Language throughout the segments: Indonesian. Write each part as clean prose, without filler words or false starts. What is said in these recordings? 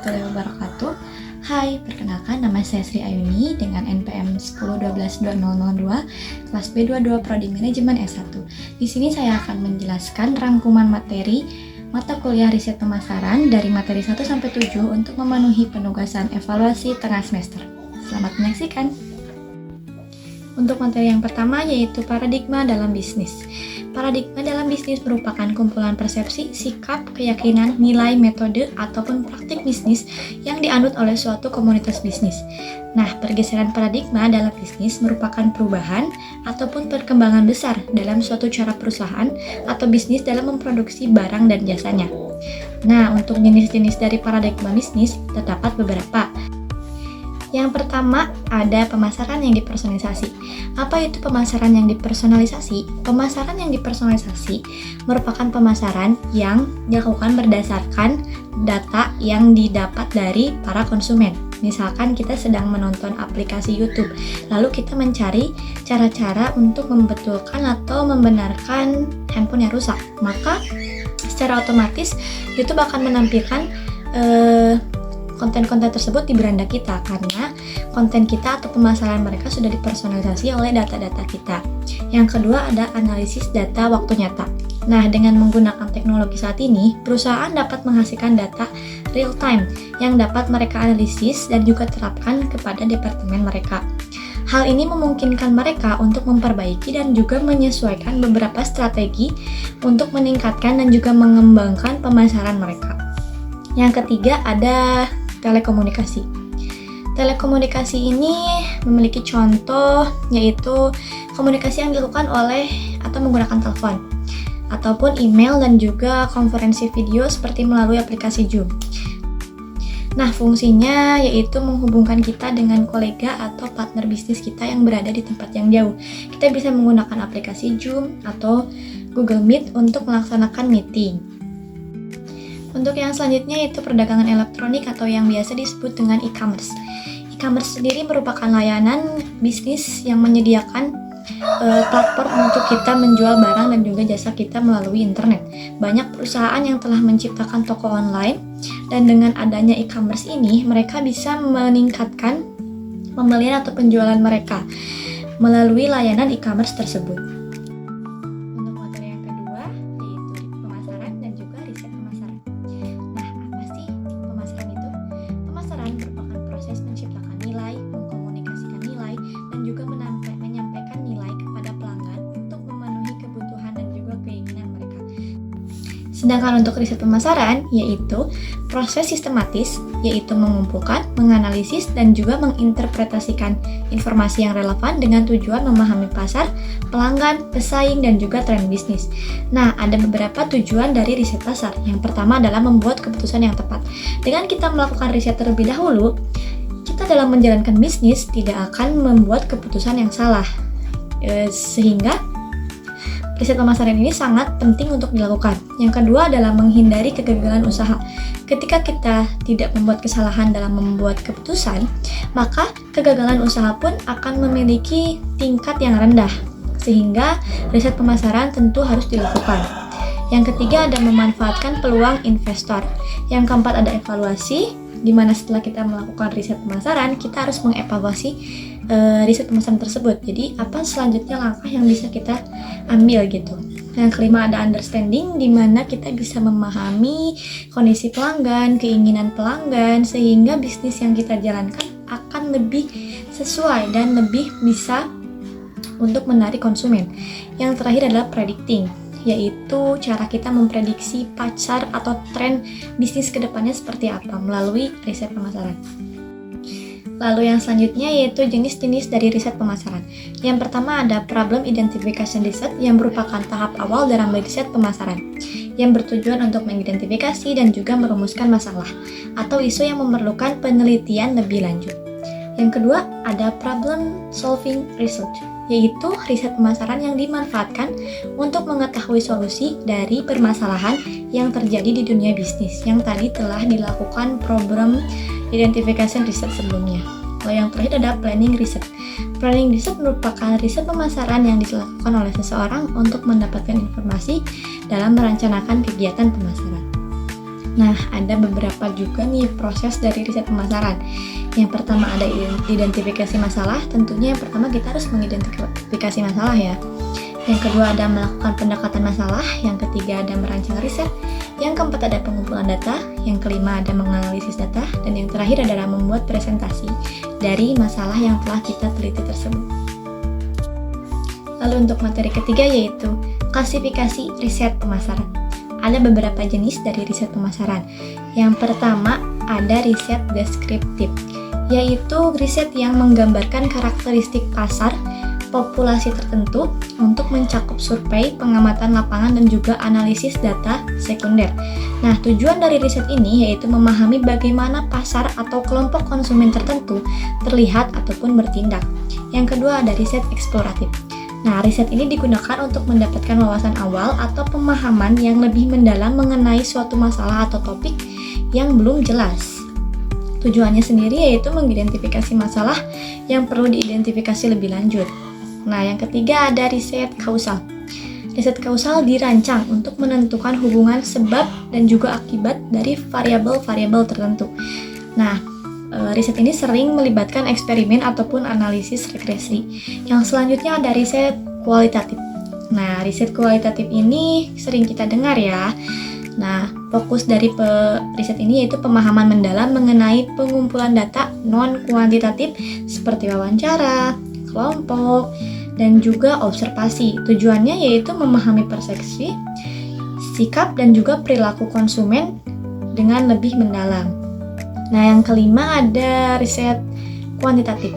warahmatullahi wabarakatuh. Hai, perkenalkan nama saya Sri Ayuni dengan NPM 10122002, kelas B22 Prodi Manajemen S1. Di sini saya akan menjelaskan rangkuman materi mata kuliah riset pemasaran dari materi 1 sampai 7 untuk memenuhi penugasan evaluasi tengah semester. Selamat menyaksikan. Untuk materi yang pertama yaitu paradigma dalam bisnis. Paradigma dalam bisnis merupakan kumpulan persepsi, sikap, keyakinan, nilai, metode, ataupun praktik bisnis yang dianut oleh suatu komunitas bisnis. Nah, pergeseran paradigma dalam bisnis merupakan perubahan ataupun perkembangan besar dalam suatu cara perusahaan atau bisnis dalam memproduksi barang dan jasanya. Nah, untuk jenis-jenis dari paradigma bisnis terdapat beberapa. Yang pertama, ada pemasaran yang dipersonalisasi. Apa itu pemasaran yang dipersonalisasi? Pemasaran yang dipersonalisasi merupakan pemasaran yang dilakukan berdasarkan data yang didapat dari para konsumen. Misalkan kita sedang menonton aplikasi YouTube, lalu kita mencari cara-cara untuk membetulkan atau membenarkan handphone yang rusak. Maka secara otomatis YouTube akan menampilkan konten-konten tersebut di beranda kita karena konten kita atau pemasaran mereka sudah dipersonalisasi oleh data-data kita. Yang kedua ada analisis data waktu nyata. Nah, dengan menggunakan teknologi saat ini, perusahaan dapat menghasilkan data real time yang dapat mereka analisis dan juga terapkan kepada departemen mereka. Hal ini memungkinkan mereka untuk memperbaiki dan juga menyesuaikan beberapa strategi untuk meningkatkan dan juga mengembangkan pemasaran mereka. Yang ketiga ada telekomunikasi. Telekomunikasi ini memiliki contoh yaitu komunikasi yang dilakukan oleh atau menggunakan telepon ataupun email dan juga konferensi video seperti melalui aplikasi Zoom. Nah, fungsinya yaitu menghubungkan kita dengan kolega atau partner bisnis kita yang berada di tempat yang jauh. Kita bisa menggunakan aplikasi Zoom atau Google Meet untuk melaksanakan meeting. Untuk yang selanjutnya yaitu perdagangan elektronik atau yang biasa disebut dengan e-commerce. E-commerce sendiri merupakan layanan bisnis yang menyediakan platform untuk kita menjual barang dan juga jasa kita melalui internet. Banyak perusahaan yang telah menciptakan toko online dan dengan adanya e-commerce ini mereka bisa meningkatkan pembelian atau penjualan mereka melalui layanan e-commerce tersebut. Untuk materi yang kedua yaitu pemasaran dan juga riset pemasaran. Nah, apa sih pemasaran itu? Pemasaran merupakan proses menciptakan nilai, mengkomunikasikan nilai, dan juga menyampaikan nilai kepada pelanggan untuk memenuhi kebutuhan dan juga keinginan mereka. Sedangkan untuk riset pemasaran, yaitu proses sistematis, yaitu mengumpulkan, menganalisis, dan juga menginterpretasikan informasi yang relevan dengan tujuan memahami pasar, pelanggan, pesaing, dan juga tren bisnis. Nah, ada beberapa tujuan dari riset pasar. Yang pertama adalah membuat keputusan yang tepat. Dengan kita melakukan riset terlebih dahulu, kita dalam menjalankan bisnis tidak akan membuat keputusan yang salah. Sehingga riset pemasaran ini sangat penting untuk dilakukan. Yang kedua adalah menghindari kegagalan usaha. Ketika kita tidak membuat kesalahan dalam membuat keputusan, maka kegagalan usaha pun akan memiliki tingkat yang rendah. Sehingga riset pemasaran tentu harus dilakukan. Yang ketiga ada memanfaatkan peluang investor. Yang keempat ada evaluasi, di mana setelah kita melakukan riset pemasaran, kita harus mengevaluasi riset pemasaran tersebut. Jadi apa selanjutnya langkah yang bisa kita ambil gitu. Yang kelima ada understanding, di mana kita bisa memahami kondisi pelanggan, keinginan pelanggan, sehingga bisnis yang kita jalankan akan lebih sesuai dan lebih bisa untuk menarik konsumen. Yang terakhir adalah predicting, yaitu cara kita memprediksi pasar atau tren bisnis kedepannya seperti apa melalui riset pemasaran. Lalu yang selanjutnya yaitu jenis-jenis dari riset pemasaran. Yang pertama ada problem identification research yang merupakan tahap awal dalam riset pemasaran yang bertujuan untuk mengidentifikasi dan juga merumuskan masalah atau isu yang memerlukan penelitian lebih lanjut. Yang kedua ada problem solving research, yaitu riset pemasaran yang dimanfaatkan untuk mengetahui solusi dari permasalahan yang terjadi di dunia bisnis yang tadi telah dilakukan program identification research sebelumnya. Lalu yang terakhir ada planning research. Planning research merupakan riset pemasaran yang dilakukan oleh seseorang untuk mendapatkan informasi dalam merencanakan kegiatan pemasaran. Nah, ada beberapa juga nih proses dari riset pemasaran. Yang pertama ada identifikasi masalah, tentunya yang pertama kita harus mengidentifikasi masalah ya. Yang kedua ada melakukan pendekatan masalah, yang ketiga ada merancang riset, yang keempat ada pengumpulan data, yang kelima ada menganalisis data, dan yang terakhir adalah membuat presentasi dari masalah yang telah kita teliti tersebut. Lalu untuk materi ketiga yaitu klasifikasi riset pemasaran. Ada beberapa jenis dari riset pemasaran. Yang pertama ada riset deskriptif, yaitu riset yang menggambarkan karakteristik pasar, populasi tertentu untuk mencakup survei, pengamatan lapangan, dan juga analisis data sekunder. Nah, tujuan dari riset ini yaitu memahami bagaimana pasar atau kelompok konsumen tertentu terlihat ataupun bertindak. Yang kedua ada riset eksploratif. Nah, riset ini digunakan untuk mendapatkan wawasan awal atau pemahaman yang lebih mendalam mengenai suatu masalah atau topik yang belum jelas. Tujuannya sendiri yaitu mengidentifikasi masalah yang perlu diidentifikasi lebih lanjut. Nah, yang ketiga ada riset kausal. Riset kausal dirancang untuk menentukan hubungan sebab dan juga akibat dari variabel-variabel tertentu. Nah, riset ini sering melibatkan eksperimen ataupun analisis regresi. Yang selanjutnya ada riset kualitatif. Nah, riset kualitatif ini sering kita dengar ya. Nah, fokus dari riset ini yaitu pemahaman mendalam mengenai pengumpulan data non-kuantitatif seperti wawancara, kelompok, dan juga observasi. Tujuannya yaitu memahami persepsi, sikap, dan juga perilaku konsumen dengan lebih mendalam. Nah, yang kelima ada riset kuantitatif.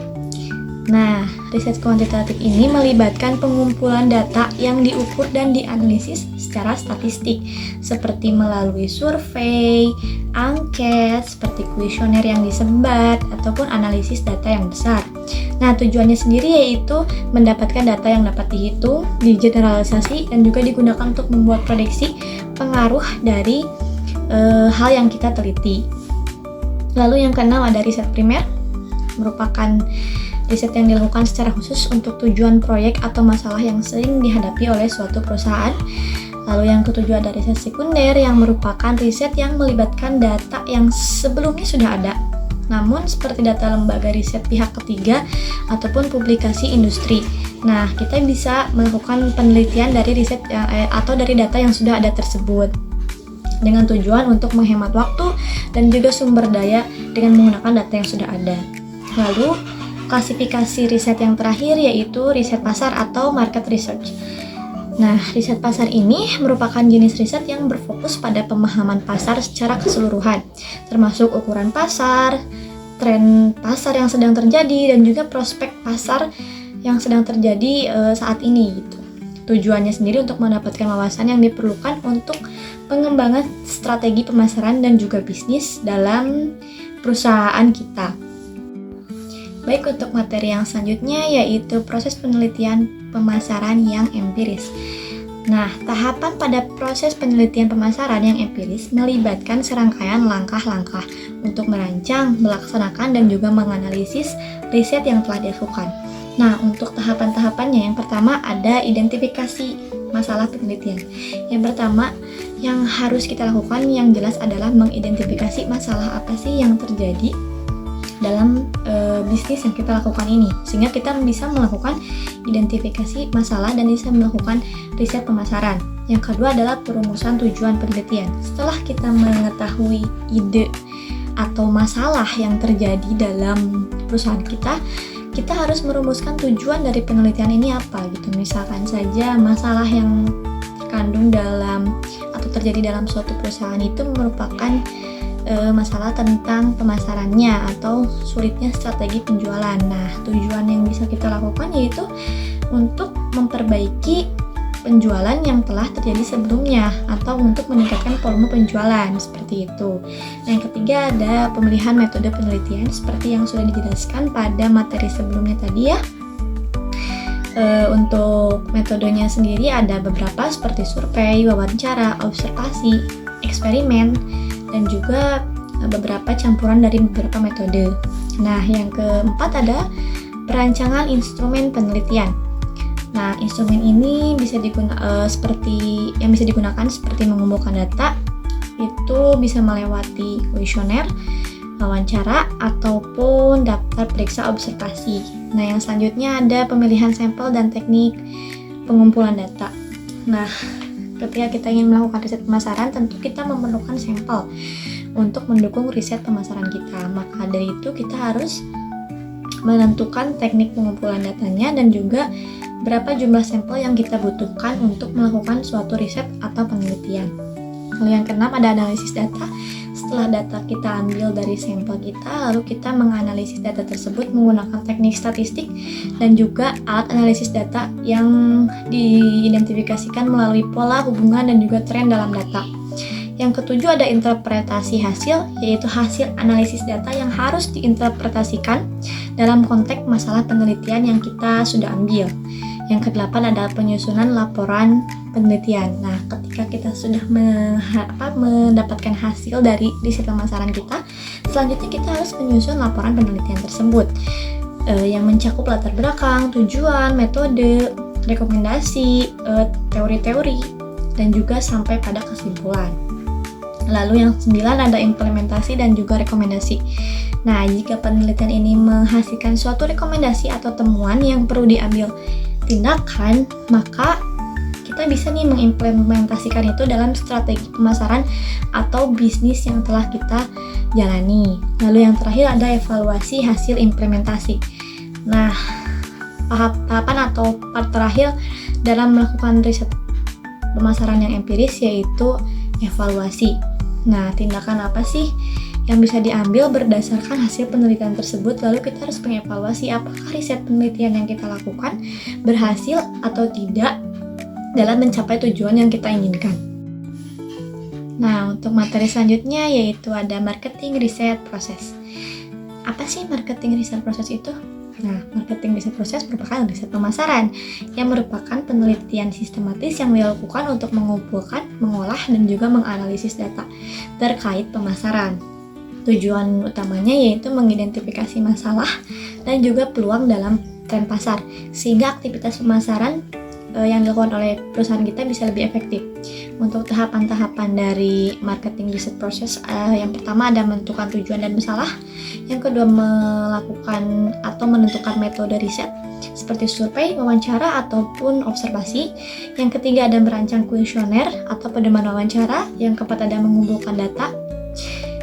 Nah, riset kuantitatif ini melibatkan pengumpulan data yang diukur dan dianalisis secara statistik, seperti melalui survei, angket, seperti kuesioner yang disebar, ataupun analisis data yang besar. Nah, tujuannya sendiri yaitu mendapatkan data yang dapat dihitung, digeneralisasi, dan juga digunakan untuk membuat prediksi pengaruh dari hal yang kita teliti. Lalu yang keenam ada riset primer, merupakan riset yang dilakukan secara khusus untuk tujuan proyek atau masalah yang sering dihadapi oleh suatu perusahaan. Lalu yang ketujuh ada riset sekunder yang merupakan riset yang melibatkan data yang sebelumnya sudah ada, namun seperti data lembaga riset pihak ketiga ataupun publikasi industri. Nah, kita bisa melakukan penelitian dari riset atau dari data yang sudah ada tersebut dengan tujuan untuk menghemat waktu dan juga sumber daya dengan menggunakan data yang sudah ada. Lalu, klasifikasi riset yang terakhir yaitu riset pasar atau market research. Nah, riset pasar ini merupakan jenis riset yang berfokus pada pemahaman pasar secara keseluruhan, termasuk ukuran pasar, tren pasar yang sedang terjadi, dan juga prospek pasar yang sedang terjadi saat ini gitu. Tujuannya sendiri untuk mendapatkan wawasan yang diperlukan untuk pengembangan strategi pemasaran dan juga bisnis dalam perusahaan kita. Baik, untuk materi yang selanjutnya yaitu proses penelitian pemasaran yang empiris. Nah, tahapan pada proses penelitian pemasaran yang empiris melibatkan serangkaian langkah-langkah untuk merancang, melaksanakan, dan juga menganalisis riset yang telah dilakukan. Nah, untuk tahapan-tahapannya yang pertama ada identifikasi masalah penelitian. Yang pertama yang harus kita lakukan yang jelas adalah mengidentifikasi masalah apa sih yang terjadi dalam bisnis yang kita lakukan ini, sehingga kita bisa melakukan identifikasi masalah dan bisa melakukan riset pemasaran. Yang kedua adalah perumusan tujuan penelitian. Setelah kita mengetahui ide atau masalah yang terjadi dalam perusahaan kita harus merumuskan tujuan dari penelitian ini apa gitu. Misalkan saja masalah yang terkandung dalam atau terjadi dalam suatu perusahaan itu merupakan masalah tentang pemasarannya atau sulitnya strategi penjualan. Nah, tujuan yang bisa kita lakukan yaitu untuk memperbaiki penjualan yang telah terjadi sebelumnya atau untuk meningkatkan volume penjualan, seperti itu. Nah, yang ketiga ada pemilihan metode penelitian seperti yang sudah dijelaskan pada materi sebelumnya tadi ya. Untuk metodenya sendiri ada beberapa seperti survei, wawancara, observasi, eksperimen, dan juga beberapa campuran dari beberapa metode. Nah, yang keempat ada perancangan instrumen penelitian. Nah, instrumen ini bisa digunakan seperti mengumpulkan data, itu bisa melewati kuesioner, wawancara, ataupun daftar periksa observasi. Nah, yang selanjutnya ada pemilihan sampel dan teknik pengumpulan data. Nah, ketika kita ingin melakukan riset pemasaran, tentu kita memerlukan sampel untuk mendukung riset pemasaran kita. Maka dari itu kita harus menentukan teknik pengumpulan datanya dan juga berapa jumlah sampel yang kita butuhkan untuk melakukan suatu riset atau penelitian. Lalu yang keenam ada analisis data. Setelah data kita ambil dari sampel kita, lalu kita menganalisis data tersebut menggunakan teknik statistik dan juga alat analisis data yang diidentifikasikan melalui pola, hubungan, dan juga tren dalam data. Yang ketujuh ada interpretasi hasil, yaitu hasil analisis data yang harus diinterpretasikan dalam konteks masalah penelitian yang kita sudah ambil. Yang kedelapan ada penyusunan laporan penelitian. Nah, ketika kita sudah mendapatkan hasil dari riset pemasaran kita, selanjutnya kita harus menyusun laporan penelitian tersebut yang mencakup latar belakang, tujuan, metode, rekomendasi, teori-teori, dan juga sampai pada kesimpulan. Lalu yang 9 ada implementasi dan juga rekomendasi. Nah, jika penelitian ini menghasilkan suatu rekomendasi atau temuan yang perlu diambil tindakan, maka kita bisa nih mengimplementasikan itu dalam strategi pemasaran atau bisnis yang telah kita jalani. Lalu yang terakhir ada evaluasi hasil implementasi. Nah, tahapan atau part terakhir dalam melakukan riset pemasaran yang empiris yaitu evaluasi. Nah, tindakan apa sih yang bisa diambil berdasarkan hasil penelitian tersebut? Lalu kita harus mengevaluasi apakah riset penelitian yang kita lakukan berhasil atau tidak dalam mencapai tujuan yang kita inginkan. Nah, untuk materi selanjutnya yaitu ada marketing riset proses. Apa sih marketing riset proses itu? Nah, marketing riset proses merupakan riset pemasaran yang merupakan penelitian sistematis yang dilakukan untuk mengumpulkan, mengolah, dan juga menganalisis data terkait pemasaran. Tujuan utamanya yaitu mengidentifikasi masalah dan juga peluang dalam tren pasar, sehingga aktivitas pemasaran yang dilakukan oleh perusahaan kita bisa lebih efektif. Untuk tahapan-tahapan dari marketing research process, yang pertama ada menentukan tujuan dan masalah, yang kedua melakukan atau menentukan metode riset seperti survei, wawancara, ataupun observasi, yang ketiga ada merancang kuesioner atau pedoman wawancara, yang keempat ada mengumpulkan data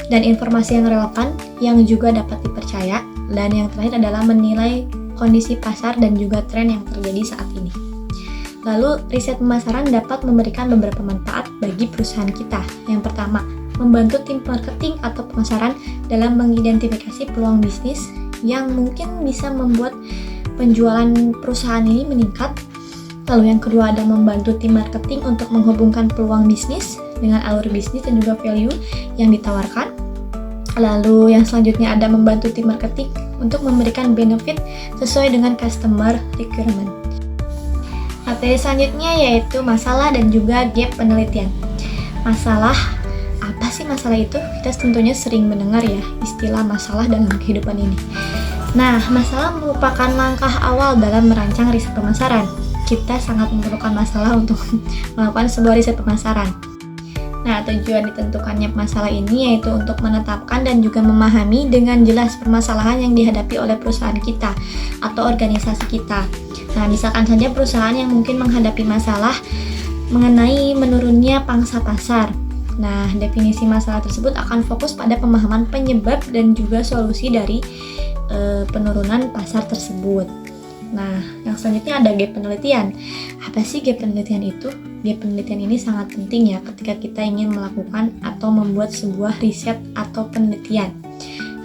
dan informasi yang relevan yang juga dapat dipercaya, dan yang terakhir adalah menilai kondisi pasar dan juga tren yang terjadi saat ini. Lalu, riset pemasaran dapat memberikan beberapa manfaat bagi perusahaan kita. Yang pertama, membantu tim marketing atau pemasaran dalam mengidentifikasi peluang bisnis yang mungkin bisa membuat penjualan perusahaan ini meningkat. Lalu yang kedua ada membantu tim marketing untuk menghubungkan peluang bisnis dengan alur bisnis dan juga value yang ditawarkan. Lalu yang selanjutnya ada membantu tim marketing untuk memberikan benefit sesuai dengan customer requirement. Materi selanjutnya yaitu masalah dan juga gap penelitian. Masalah, apa sih masalah itu? Kita tentunya sering mendengar ya istilah masalah dalam kehidupan ini. Nah, masalah merupakan langkah awal dalam merancang riset pemasaran. Kita sangat memerlukan masalah untuk melakukan sebuah riset pemasaran. Nah, tujuan ditentukannya masalah ini yaitu untuk menetapkan dan juga memahami dengan jelas permasalahan yang dihadapi oleh perusahaan kita atau organisasi kita. Nah, misalkan saja perusahaan yang mungkin menghadapi masalah mengenai menurunnya pangsa pasar. Nah, definisi masalah tersebut akan fokus pada pemahaman penyebab dan juga solusi dari penurunan pasar tersebut. Nah, yang selanjutnya ada gap penelitian. Apa sih gap penelitian itu? Gap penelitian ini sangat penting ya ketika kita ingin melakukan atau membuat sebuah riset atau penelitian.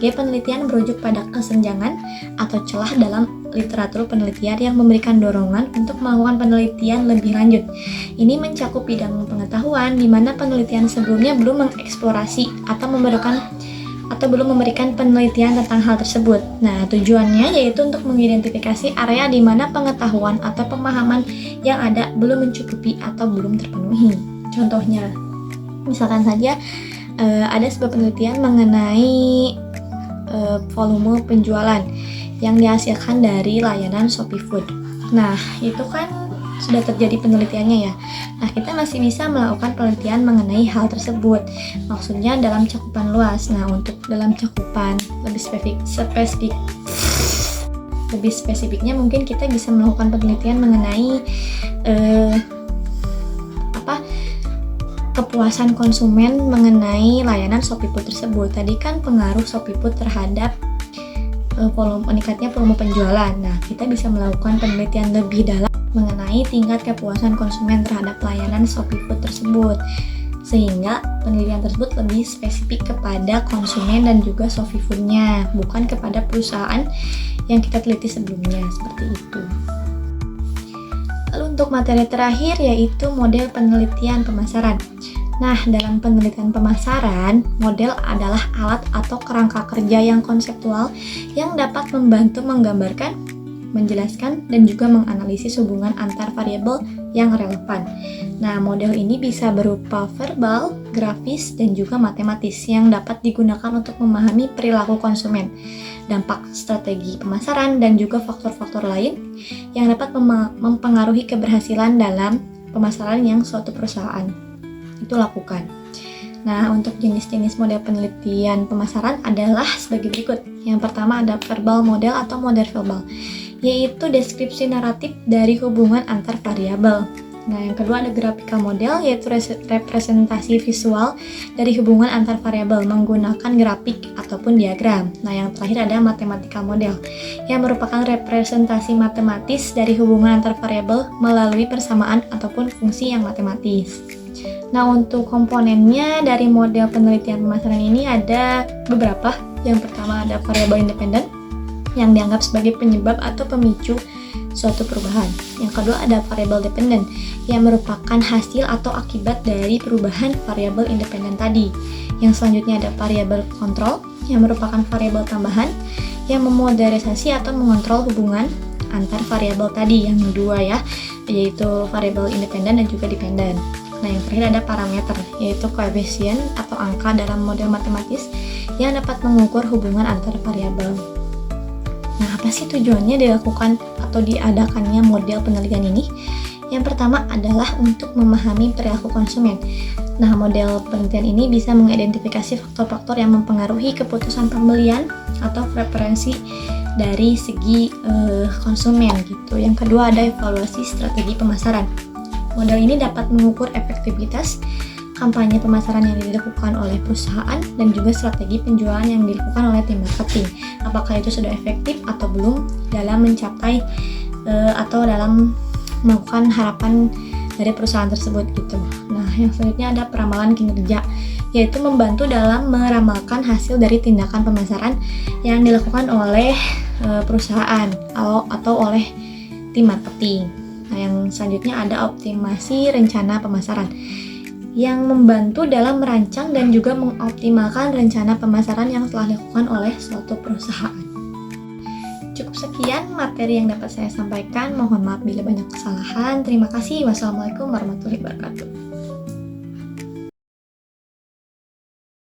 Gap penelitian merujuk pada kesenjangan atau celah dalam literatur penelitian yang memberikan dorongan untuk melakukan penelitian lebih lanjut. Ini mencakup bidang pengetahuan di mana penelitian sebelumnya belum mengeksplorasi atau belum memberikan penelitian tentang hal tersebut. Nah, tujuannya yaitu untuk mengidentifikasi area di mana pengetahuan atau pemahaman yang ada belum mencukupi atau belum terpenuhi. Contohnya, misalkan saja ada sebuah penelitian mengenai volume penjualan yang dihasilkan dari layanan Shopee Food. Nah, itu kan sudah terjadi penelitiannya ya. Nah, kita masih bisa melakukan penelitian mengenai hal tersebut. Maksudnya dalam cakupan luas. Nah, untuk dalam cakupan lebih spesifiknya mungkin kita bisa melakukan penelitian mengenai kepuasan konsumen mengenai layanan ShopeeFood tersebut. Tadi kan pengaruh ShopeeFood terhadap meningkatnya volume penjualan. Nah, kita bisa melakukan penelitian lebih dalam mengenai tingkat kepuasan konsumen terhadap layanan ShopeeFood tersebut. Sehingga penelitian tersebut lebih spesifik kepada konsumen dan juga ShopeeFood-nya, bukan kepada perusahaan yang kita teliti sebelumnya, seperti itu. Lalu untuk materi terakhir yaitu model penelitian pemasaran. Nah, dalam penelitian pemasaran, model adalah alat atau kerangka kerja yang konseptual yang dapat membantu menggambarkan, menjelaskan, dan juga menganalisis hubungan antar variabel yang relevan. Nah, model ini bisa berupa verbal, grafis, dan juga matematis yang dapat digunakan untuk memahami perilaku konsumen, dampak strategi pemasaran, dan juga faktor-faktor lain yang dapat mempengaruhi keberhasilan dalam pemasaran yang suatu perusahaan itu lakukan. Nah, untuk jenis-jenis model penelitian pemasaran adalah sebagai berikut. Yang pertama ada verbal model atau model verbal, yaitu deskripsi naratif dari hubungan antar variabel. Nah, yang kedua ada graphical model, yaitu representasi visual dari hubungan antar variabel menggunakan grafik ataupun diagram. Nah, yang terakhir ada mathematical model, yang merupakan representasi matematis dari hubungan antar variabel melalui persamaan ataupun fungsi yang matematis. Nah, untuk komponennya dari model penelitian pemasaran ini ada beberapa. Yang pertama ada variabel independen yang dianggap sebagai penyebab atau pemicu suatu perubahan. Yang kedua ada variabel dependen yang merupakan hasil atau akibat dari perubahan variabel independen tadi. Yang selanjutnya ada variabel kontrol yang merupakan variabel tambahan yang memodernisasi atau mengontrol hubungan antar variabel tadi yang dua ya, yaitu variabel independen dan juga dependen. Nah, yang terakhir ada parameter, yaitu koefisien atau angka dalam model matematis yang dapat mengukur hubungan antar variabel. Nah, apa sih tujuannya dilakukan atau diadakannya model penelitian ini? Yang pertama adalah untuk memahami perilaku konsumen. Nah, model penelitian ini bisa mengidentifikasi faktor-faktor yang mempengaruhi keputusan pembelian atau preferensi dari segi konsumen gitu. Yang kedua ada evaluasi strategi pemasaran. Model ini dapat mengukur efektivitas kampanye pemasaran yang dilakukan oleh perusahaan dan juga strategi penjualan yang dilakukan oleh tim marketing. Apakah itu sudah efektif atau belum dalam mencapai atau dalam melakukan harapan dari perusahaan tersebut gitu. Nah, yang selanjutnya ada peramalan kinerja, yaitu membantu dalam meramalkan hasil dari tindakan pemasaran yang dilakukan oleh perusahaan atau oleh tim marketing. Nah, yang selanjutnya ada optimasi rencana pemasaran yang membantu dalam merancang dan juga mengoptimalkan rencana pemasaran yang telah dilakukan oleh suatu perusahaan. Cukup sekian materi yang dapat saya sampaikan. Mohon maaf bila banyak kesalahan. Terima kasih. Wassalamualaikum warahmatullahi wabarakatuh.